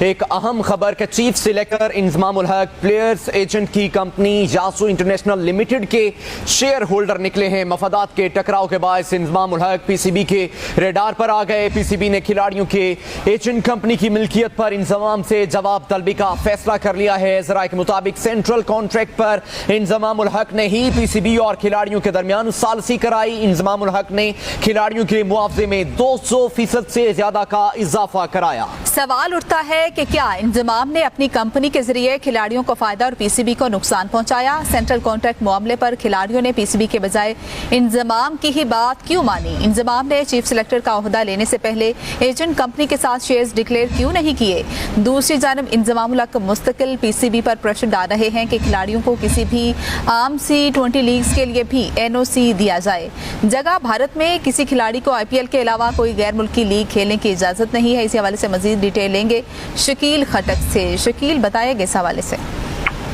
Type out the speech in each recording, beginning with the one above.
एक अहम खबर के चीफ सिलेक्टर इंजमामुल हक प्लेयर्स एजेंट की कंपनी यासू इंटरनेशनल लिमिटेड के शेयर होल्डर निकले हैं। मफादात के टकराव के बाद इंजमामुल हक पीसीबी के रेडार पर आ गए। पीसीबी ने खिलाड़ियों के एजेंट कंपनी की मिल्कियत पर इंजमाम से जवाब तलबी का फैसला कर लिया है। जराये के मुताबिक सेंट्रल कॉन्ट्रैक्ट पर इंजमामुल हक ने ही पीसीबी और खिलाड़ियों के दरमियान सालसी कराई। इंजमामुल हक ने खिलाड़ियों के मुआवजे में 200% से ज्यादा का इजाफा कराया। सवाल उठता है कि क्या इंजमाम ने अपनी कंपनी के जरिए खिलाड़ियों को फायदा और पीसीबी को नुकसान पहुंचाया। सेंट्रल कॉन्ट्रैक्ट मामले पर खिलाड़ियों ने पीसीबी के बजाय इंजमाम की ही बात क्यों मानी। इंजमाम ने चीफ सिलेक्टर का ओहदा लेने से पहले एजेंट कंपनी के साथ शेयर्स डिक्लेयर क्यों नहीं किए। दूसरी जानब इंजमामुल हक मुस्तकिल पीसीबी पर प्रेशर डाल रहे हैं कि खिलाड़ियों को किसी भी आम C20 लीग्स के लिए भी NOC दिया जाए। जगह भारत में किसी खिलाड़ी को IPL के अलावा कोई गैर मुल्की लीग खेलने की इजाजत नहीं है। इसी हवाले से मजीद डिटेल लेंगे शकील खटक से। शकील, बताइएगा इस हवाले से।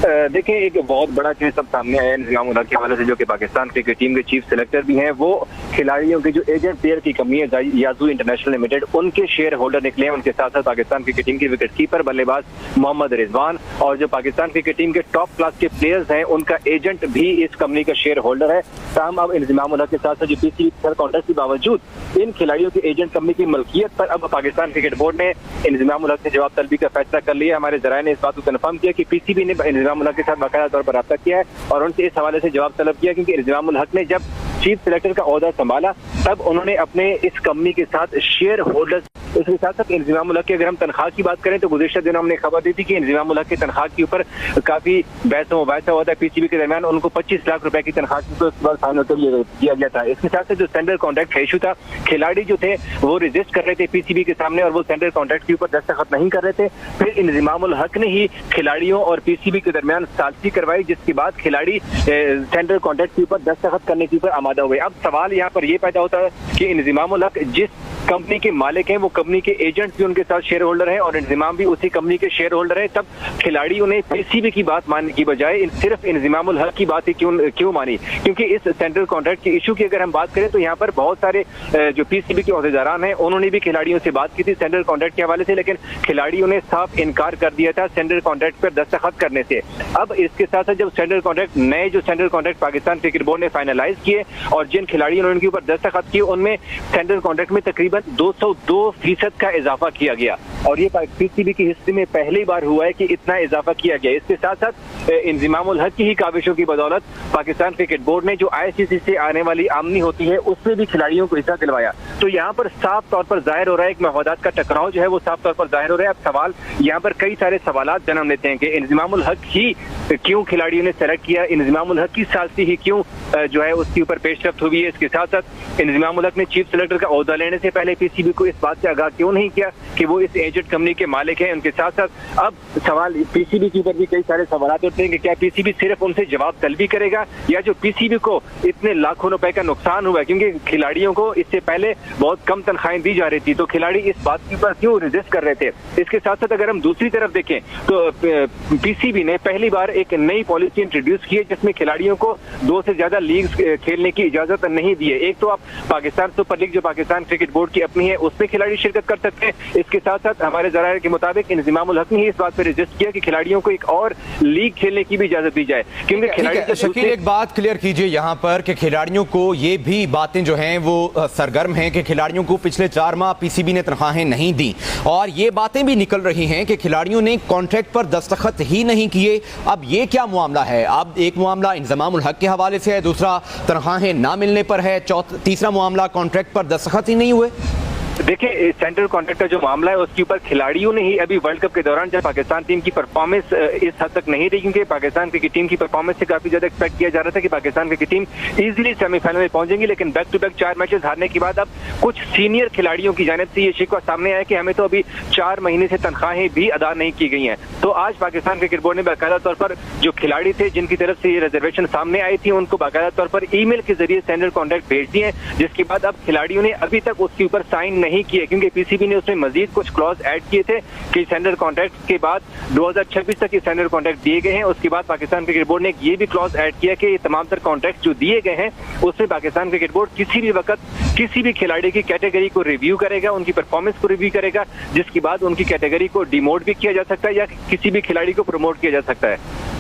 देखिए, एक बहुत बड़ा चीज सब सामने आया है इंजमामुल हक के हवाले से, जो कि पाकिस्तान क्रिकेट टीम के चीफ सिलेक्टर भी हैं। वो खिलाड़ियों के जो एजेंट प्लेयर की कंपनी है यासू इंटरनेशनल लिमिटेड, उनके शेयर होल्डर निकले हैं। उनके साथ साथ पाकिस्तान क्रिकेट टीम के विकेट कीपर बल्लेबाज मोहम्मद रिजवान और जो पाकिस्तान क्रिकेट टीम के टॉप क्लास के प्लेयर्स हैं, उनका एजेंट भी इस कंपनी का शेयर होल्डर है। ताहम अब इंजमामुल हक के साथ साथ जो पीसीबी कॉन्ट्रैक्ट के बावजूद इन खिलाड़ियों के एजेंट कंपनी की मलकियत पर अब पाकिस्तान क्रिकेट बोर्ड ने इंजमामुल हक से जवाब तलबी का फैसला कर लिया। हमारे जराये ने इस बात को कन्फर्म किया कि पीसीबी ने इंजमामुल हक के साथ बाकायदा तौर पर रब्ता किया है और उनसे इस हवाले से जवाब तलब किया, क्योंकि इंजमामुल हक ने जब चीफ सिलेक्टर का ओहदा संभाला तब उन्होंने अपने इस कंपनी के साथ शेयर होल्डर्स, इसके साथ साथ इंजमामुल हक की अगर हम तनख्वाह की बात करें तो गुज़िश्ता दिनों हमने खबर दी थी कि इंजमामुल हक की तनख्वाह के ऊपर काफी बहस मुबाहिसा हुआ था। पीसीबी के दरमियान उनको 25 लाख रुपए की तनख्वाह फाइनल किया गया था। इसके साथ साथ जो सेंट्रल कॉन्ट्रैक्ट का इशू था, खिलाड़ी जो थे वो रेजिस्ट कर रहे थे पीसीबी के सामने और वो सेंट्रल कॉन्ट्रैक्ट के ऊपर दस्तखत नहीं कर रहे थे। फिर इंजमामुल हक ने ही खिलाड़ियों और पीसीबी के दरमियान सालसी करवाई, जिसके बाद खिलाड़ी सेंट्रल कॉन्ट्रैक्ट के ऊपर दस्तखत करने के ऊपर आमादा हुए। अब सवाल यहाँ पर यह पैदा होता है कि इंजमामुल हक जिस कंपनी के मालिक हैं वो कंपनी के एजेंट भी उनके साथ शेयर होल्डर हैं और इंजमाम भी उसी कंपनी के शेयर होल्डर हैं। तब खिलाड़ियों ने पीसीबी की बात मानने की बजाय सिर्फ इंजमामुल हक की बात ही क्यों मानी। क्योंकि इस सेंट्रल कॉन्ट्रैक्ट के इशू की अगर हम बात करें तो यहाँ पर बहुत सारे जो पीसीबी के ओहदेदारान हैं उन्होंने भी खिलाड़ियों से बात की थी सेंट्रल कॉन्ट्रैक्ट के हवाले से, लेकिन खिलाड़ियों ने साफ इनकार कर दिया था सेंट्रल कॉन्ट्रैक्ट पर दस्तखत करने से। अब इसके साथ साथ जब सेंट्रल कॉन्ट्रैक्ट नए जो central contract Pakistan cricket board ने फाइनलाइज किए और जिन खिलाड़ियों ने उनके ऊपर दस्तखत किए उनमें सेंट्रल कॉन्ट्रैक्ट में तकरीबन 202% का इजाफा किया गया और ये पीसीबी की हिस्ट्री में पहली बार हुआ है कि इतना इजाफा किया गया। इसके साथ साथ इंजमामुल हक की ही काविशों की बदौलत पाकिस्तान क्रिकेट बोर्ड ने जो ICC से आने वाली आमदनी होती है उसमें भी खिलाड़ियों को हिस्सा दिलवाया। तो यहाँ पर साफ तौर पर जाहिर हो रहा है एक मफादात का टकराव जो है वो साफ तौर पर जाहिर हो रहा है। अब सवाल यहाँ पर कई सारे सवालात जन्म लेते हैं कि इंजमामुल हक ही क्यों खिलाड़ियों ने सेलेक्ट किया, इंजमामुल हक की सालसी ही क्यों जो है उसके ऊपर पेशरफ्त हुई है। इसके साथ साथ इंजमामुल हक ने चीफ सिलेक्टर का ओहदा लेने से पहले पीसीबी को इस बात से आगाह क्यों नहीं किया कि वो इस एजेंट कंपनी के मालिक हैं। उनके साथ साथ अब सवाल पीसीबी के ऊपर भी कई सारे सवाल उठते हैं कि क्या पीसीबी सिर्फ उनसे जवाब तलबी करेगा या जो पीसीबी को इतने लाखों रुपए का नुकसान हुआ है, क्योंकि खिलाड़ियों को इससे पहले बहुत कम तनख्वाहें दी जा रही थी, तो खिलाड़ी इस बात के ऊपर क्यों रेजिस्ट कर रहे थे। इसके साथ साथ अगर हम दूसरी तरफ देखें तो पीसीबी ने पहली बार एक नई पॉलिसी इंट्रोड्यूस की है जिसमें खिलाड़ियों को 2 से ज्यादा लीग खेलने की इजाजत नहीं दी है। एक तो आप पाकिस्तान सुपर लीग जो पाकिस्तान क्रिकेट बोर्ड की अपनी है उसमें खिलाड़ी शिरकत कर सकते हैं। इसके साथ साथ हमारे जराये के मुताबिक इंजमामुल हक ने ही इस बात पर रेजिस्ट किया कि खिलाड़ियों को एक और लीग खेलने की भी इजाजत दी जाए, क्योंकि खिलाड़ी। शकील, एक बात क्लियर कीजिए यहाँ पर कि खिलाड़ियों को ये भी बातें जो हैं वो सरगर्म हैं कि खिलाड़ियों को पिछले 4 माह पीसीबी ने तनख्वाहें नहीं दी और ये बातें भी निकल रही हैं कि खिलाड़ियों ने कॉन्ट्रैक्ट पर दस्तखत ही नहीं किए। अब ये क्या मामला है? अब एक मामला इंजमामुल हक के हवाले से है, दूसरा तनख्वाहें ना मिलने पर है, तीसरा मामला कॉन्ट्रैक्ट पर दस्तखत ही नहीं हुए। देखिए, सेंट्रल कॉन्ट्रैक्ट का जो मामला है उसके ऊपर खिलाड़ियों ने ही अभी वर्ल्ड कप के दौरान जब पाकिस्तान टीम की परफॉर्मेंस इस हद तक नहीं रही, क्योंकि पाकिस्तान क्रिकेट टीम की परफॉर्मेंस से काफी ज्यादा एक्सपेक्ट किया जा रहा था कि Pakistan cricket team easily semifinal में पहुंचेंगी, लेकिन बैक टू बैक 4 मैचेस हारने के बाद अब कुछ सीनियर खिलाड़ियों की जानिब से ये शिकवा सामने आया कि हमें तो अभी 4 महीने से तनख्वाहें भी अदा नहीं की गई हैं। तो आज पाकिस्तान क्रिकेट बोर्ड ने बाकायदा तौर पर जो खिलाड़ी थे जिनकी तरफ से ये रिजर्वेशन सामने आई थी उनको बाकायदा तौर पर ईमेल के जरिए सेंट्रल कॉन्ट्रैक्ट भेज दिए, जिसके बाद अब खिलाड़ियों ने अभी तक उसके ऊपर साइन नहीं किए, क्योंकि पीसीबी ने उसमें मजीद कुछ क्लॉज ऐड किए थे कि सेंट्रल कॉन्ट्रैक्ट के बाद 2026 तक ये सेंट्रल कॉन्ट्रैक्ट दिए गए हैं। उसके बाद पाकिस्तान क्रिकेट बोर्ड ने ये भी क्लॉज ऐड किया कि ये तमाम तर कॉन्ट्रैक्ट जो दिए गए हैं उसमें पाकिस्तान क्रिकेट बोर्ड किसी भी वक्त किसी भी खिलाड़ी की कैटेगरी को रिव्यू करेगा, उनकी परफॉर्मेंस को रिव्यू करेगा, जिसके बाद उनकी कैटेगरी को डिमोट भी किया जा सकता है या किसी भी खिलाड़ी को प्रमोट किया जा सकता है।